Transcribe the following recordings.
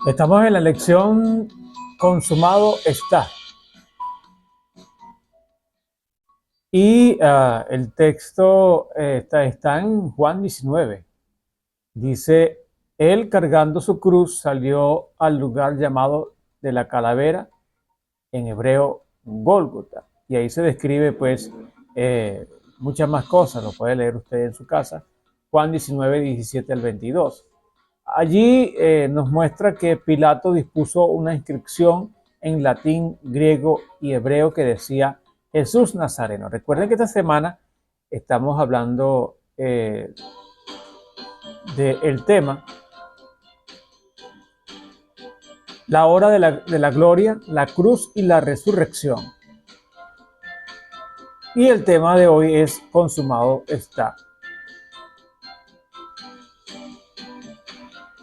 Estamos en la lección consumado está. Y el texto está en Juan 19. Dice, él cargando su cruz salió al lugar llamado de la calavera, en hebreo Gólgota. Y ahí se describe pues muchas más cosas, lo puede leer usted en su casa. Juan 19, 17 al 22. Allí nos muestra que Pilato dispuso una inscripción en latín, griego y hebreo que decía Jesús Nazareno. Recuerden que esta semana estamos hablando del tema la hora de la gloria, la cruz y la resurrección. Y el tema de hoy es consumado está.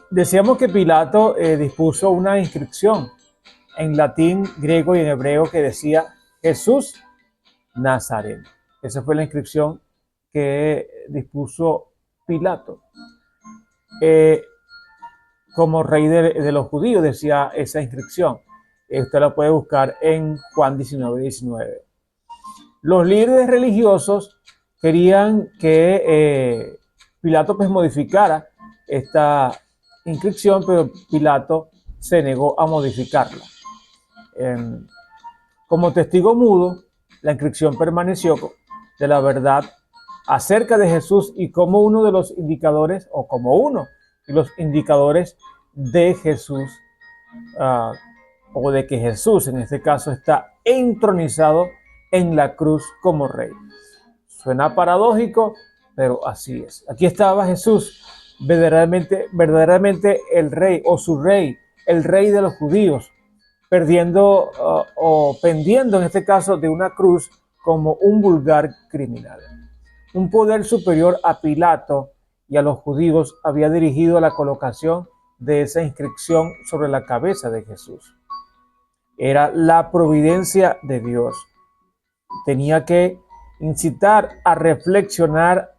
Decíamos que Pilato dispuso una inscripción en latín, griego y en hebreo que decía Jesús Nazareno. Esa fue la inscripción que dispuso Pilato. Como rey de los judíos decía esa inscripción. Usted la puede buscar en Juan 19, 19. Los líderes religiosos querían que Pilato pues modificara esta inscripción, pero Pilato se negó a modificarla. Como testigo mudo, la inscripción permaneció de la verdad acerca de Jesús y como uno de los indicadores, o como uno de los indicadores de Jesús, o de que Jesús en este caso está entronizado en la cruz como rey. Suena paradójico, pero así es. Aquí estaba Jesús, verdaderamente el rey o su rey, el rey de los judíos, perdiendo o pendiendo en este caso de una cruz como un vulgar criminal. Un poder superior a Pilato y a los judíos había dirigido la colocación de esa inscripción sobre la cabeza de Jesús. Era la providencia de Dios. Tenía que incitar a reflexionar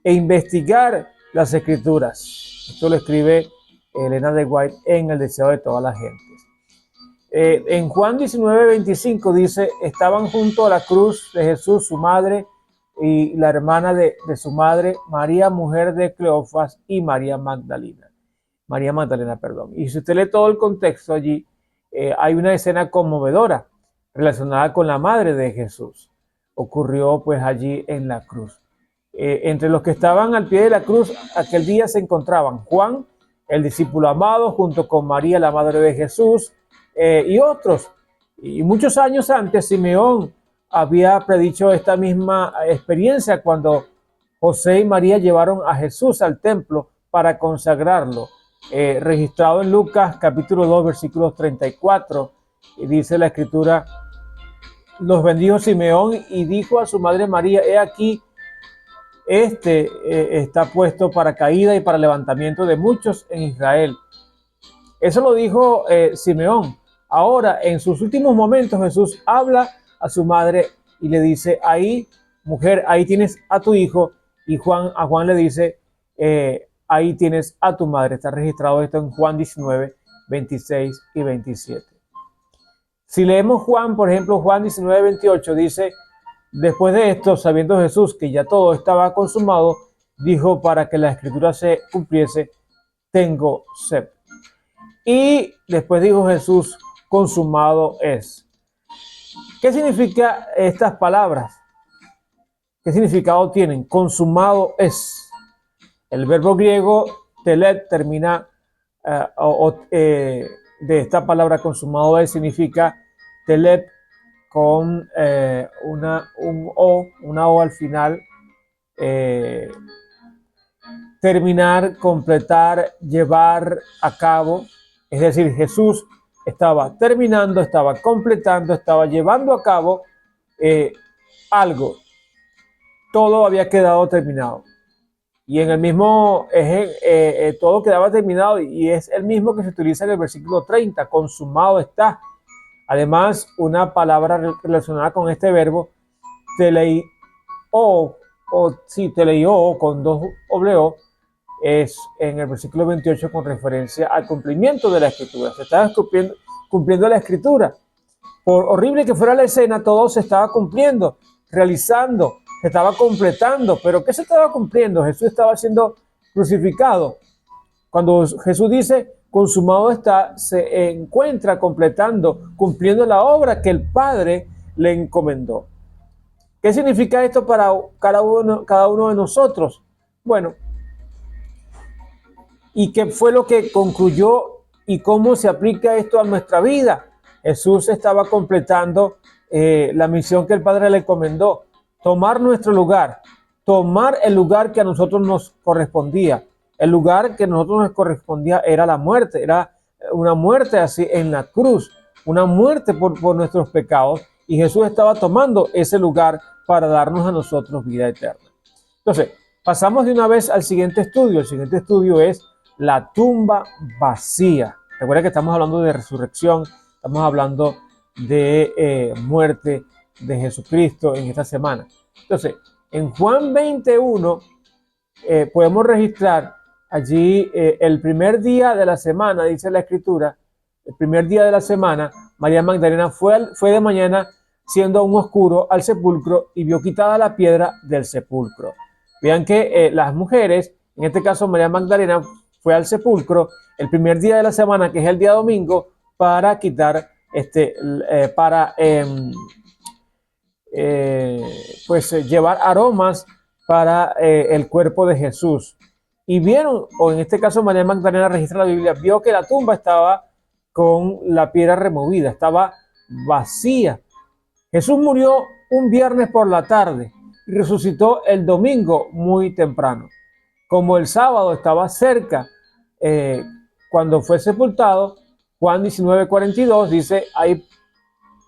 e investigar las escrituras. Esto lo escribe Elena de White en El deseo de todas las gentes. En Juan 19, 25 dice, estaban junto a la cruz de Jesús su madre y la hermana de su madre, María, mujer de Cleofas, y María Magdalena. Y si usted lee todo el contexto allí, hay una escena conmovedora relacionada con la madre de Jesús. Ocurrió pues allí en la cruz. Entre los que estaban al pie de la cruz aquel día se encontraban Juan, el discípulo amado, junto con María, la madre de Jesús, y otros. Y muchos años antes, Simeón había predicho esta misma experiencia cuando José y María llevaron a Jesús al templo para consagrarlo. Registrado en Lucas capítulo 2 versículos 34, y dice la escritura, los bendijo Simeón y dijo a su madre María, he aquí, está puesto para caída y para levantamiento de muchos en Israel. Eso lo dijo Simeón. Ahora, en sus últimos momentos, Jesús habla a su madre y le dice, ahí, mujer, ahí tienes a tu hijo, y a Juan le dice, ahí tienes a tu madre. Está registrado esto en Juan 19, 26 y 27. Si leemos Juan, por ejemplo, Juan 19, 28, dice, después de esto, sabiendo Jesús que ya todo estaba consumado, dijo para que la escritura se cumpliese, tengo sed. Y después dijo Jesús, consumado es. ¿Qué significa estas palabras? ¿Qué significado tienen? Consumado es. El verbo griego telet termina de esta palabra consumado es, significa telet con una O al final, terminar, completar, llevar a cabo. Es decir, Jesús estaba terminando, estaba completando, estaba llevando a cabo algo. Todo había quedado terminado. Y en el mismo eje, todo quedaba terminado, y es el mismo que se utiliza en el versículo 30, consumado está. Además, una palabra relacionada con este verbo, teleió, con dos O, es en el versículo 28 con referencia al cumplimiento de la Escritura. Se estaba cumpliendo la Escritura. Por horrible que fuera la escena, todo se estaba cumpliendo, realizando, se estaba completando. ¿Pero qué se estaba cumpliendo? Jesús estaba siendo crucificado. Cuando Jesús dice, consumado está, se encuentra completando, cumpliendo la obra que el Padre le encomendó. ¿Qué significa esto para cada uno de nosotros? Bueno, ¿y qué fue lo que concluyó y cómo se aplica esto a nuestra vida? Jesús estaba completando la misión que el Padre le encomendó, tomar nuestro lugar, tomar el lugar que a nosotros nos correspondía. El lugar que a nosotros nos correspondía era la muerte, era una muerte así en la cruz, una muerte por nuestros pecados, y Jesús estaba tomando ese lugar para darnos a nosotros vida eterna. Entonces, pasamos de una vez al siguiente estudio. El siguiente estudio es la tumba vacía. Recuerda que estamos hablando de resurrección, estamos hablando de muerte de Jesucristo en esta semana. Entonces, en Juan 21 podemos registrar allí el primer día de la semana, dice la Escritura, el primer día de la semana, María Magdalena fue de mañana, siendo aún oscuro, al sepulcro y vio quitada la piedra del sepulcro. Vean que las mujeres, en este caso María Magdalena, fue al sepulcro el primer día de la semana, que es el día domingo, para quitar, llevar aromas para el cuerpo de Jesús. Y vieron, o en este caso María Magdalena registra la Biblia, vio que la tumba estaba con la piedra removida, estaba vacía. Jesús murió un viernes por la tarde y resucitó el domingo muy temprano. Como el sábado estaba cerca, cuando fue sepultado, Juan 19:42 dice,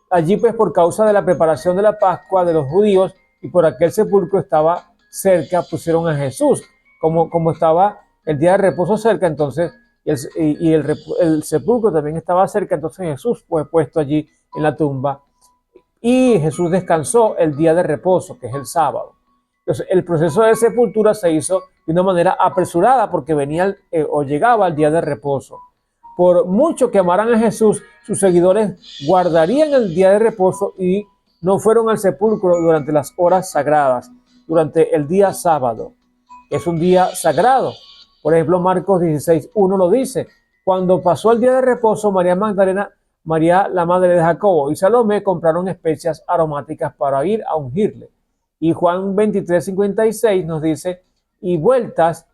allí pues por causa de la preparación de la Pascua de los judíos y por aquel sepulcro estaba cerca, pusieron a Jesús. Como estaba el día de reposo cerca, entonces, el sepulcro también estaba cerca, entonces Jesús fue puesto allí en la tumba. Y Jesús descansó el día de reposo, que es el sábado. Entonces, el proceso de sepultura se hizo de una manera apresurada porque venía o llegaba el día de reposo. Por mucho que amaran a Jesús, sus seguidores guardarían el día de reposo y no fueron al sepulcro durante las horas sagradas, durante el día sábado. Es un día sagrado. Por ejemplo, Marcos 16:1 lo dice. Cuando pasó el día de reposo, María Magdalena, María, la madre de Jacobo, y Salomé compraron especias aromáticas para ir a ungirle. Y Juan 23:56 nos dice, y vueltas,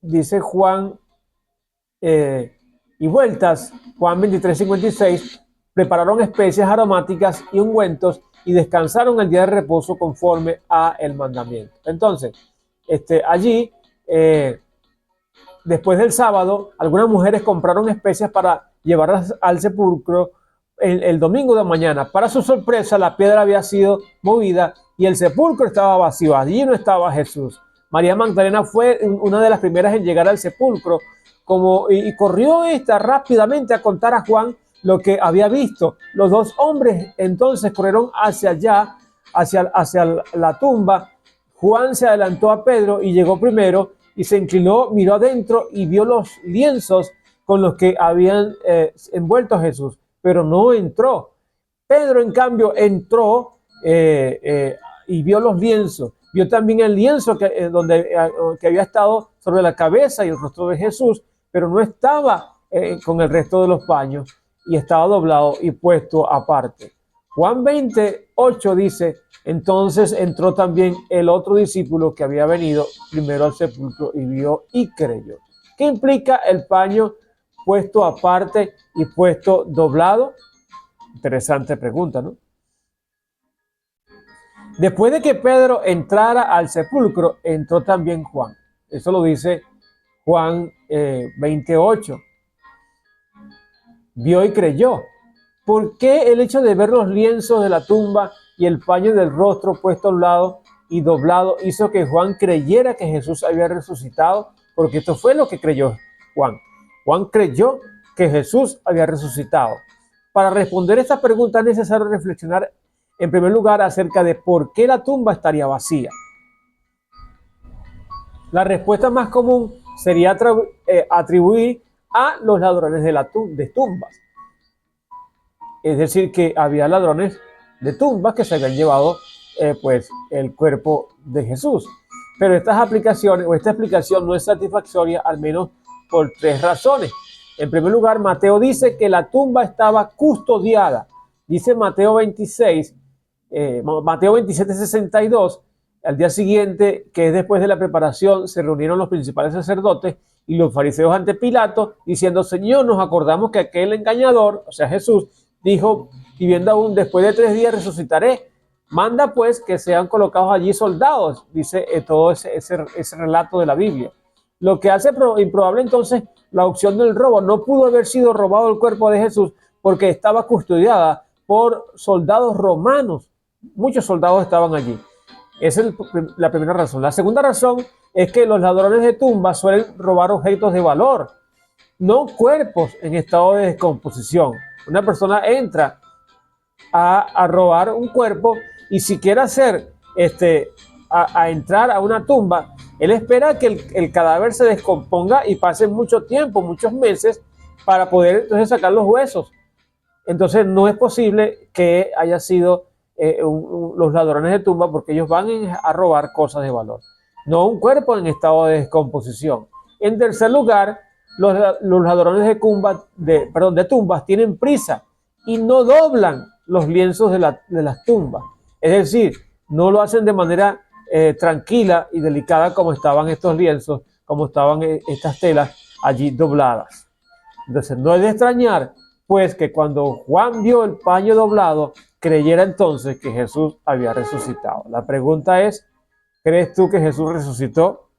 dice Juan, Juan 23:56, prepararon especias aromáticas y ungüentos y descansaron el día de reposo conforme a el mandamiento. Entonces, allí, después del sábado, algunas mujeres compraron especias para llevarlas al sepulcro el domingo de mañana. Para su sorpresa, la piedra había sido movida y el sepulcro estaba vacío. Allí no estaba Jesús. María Magdalena fue una de las primeras en llegar al sepulcro y corrió rápidamente a contar a Juan lo que había visto. Los dos hombres entonces corrieron hacia allá, hacia la tumba. Juan se adelantó a Pedro y llegó primero y se inclinó, miró adentro y vio los lienzos con los que habían envuelto a Jesús, pero no entró. Pedro, en cambio, entró y vio los lienzos. Vio también el lienzo que había estado sobre la cabeza y el rostro de Jesús, pero no estaba con el resto de los paños y estaba doblado y puesto aparte. Juan 20:8 dice, entonces entró también el otro discípulo que había venido primero al sepulcro y vio y creyó. ¿Qué implica el paño puesto aparte y puesto doblado? Interesante pregunta, ¿no? Después de que Pedro entrara al sepulcro, entró también Juan. Eso lo dice Juan 20:8. Vio y creyó. ¿Por qué el hecho de ver los lienzos de la tumba y el paño del rostro puesto a un lado y doblado hizo que Juan creyera que Jesús había resucitado? Porque esto fue lo que creyó Juan. Juan creyó que Jesús había resucitado. Para responder esta pregunta es necesario reflexionar en primer lugar acerca de por qué la tumba estaría vacía. La respuesta más común sería atribuir a los ladrones de tumbas. Es decir, que había ladrones de tumbas que se habían llevado pues el cuerpo de Jesús. Pero estas aplicaciones o esta explicación no es satisfactoria, al menos por tres razones. En primer lugar, Mateo dice que la tumba estaba custodiada. Dice Mateo 26, Mateo 27, 62, al día siguiente, que es después de la preparación, se reunieron los principales sacerdotes y los fariseos ante Pilato, diciendo: Señor, nos acordamos que aquel engañador, o sea Jesús, dijo, viviendo aún, después de 3 días resucitaré. Manda pues que sean colocados allí soldados, dice todo ese relato de la Biblia. Lo que hace improbable entonces la opción del robo. No pudo haber sido robado el cuerpo de Jesús porque estaba custodiada por soldados romanos. Muchos soldados estaban allí. Esa es la primera razón. La segunda razón es que los ladrones de tumbas suelen robar objetos de valor, no cuerpos en estado de descomposición. Una persona entra a robar un cuerpo y si quiere hacer a entrar a una tumba, él espera que el cadáver se descomponga y pase mucho tiempo, muchos meses, para poder entonces sacar los huesos. Entonces no es posible que haya sido los ladrones de tumba, porque ellos van a robar cosas de valor, no un cuerpo en estado de descomposición. En tercer lugar, los ladrones de tumbas tienen prisa y no doblan los lienzos de las tumbas. Es decir, no lo hacen de manera tranquila y delicada como estaban estos lienzos, como estaban estas telas allí dobladas. Entonces no es de extrañar, pues, que cuando Juan vio el paño doblado, creyera entonces que Jesús había resucitado. La pregunta es, ¿crees tú que Jesús resucitó?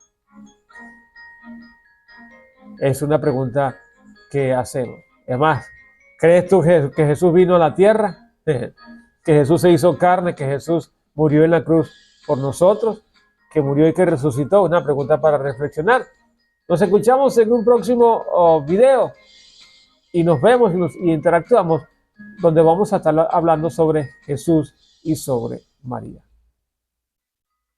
Es una pregunta que hacemos. Es más, ¿crees tú que Jesús vino a la tierra? Que Jesús se hizo carne, que Jesús murió en la cruz por nosotros, que murió y que resucitó. Una pregunta para reflexionar. Nos escuchamos en un próximo video y nos vemos y interactuamos, donde vamos a estar hablando sobre Jesús y sobre María.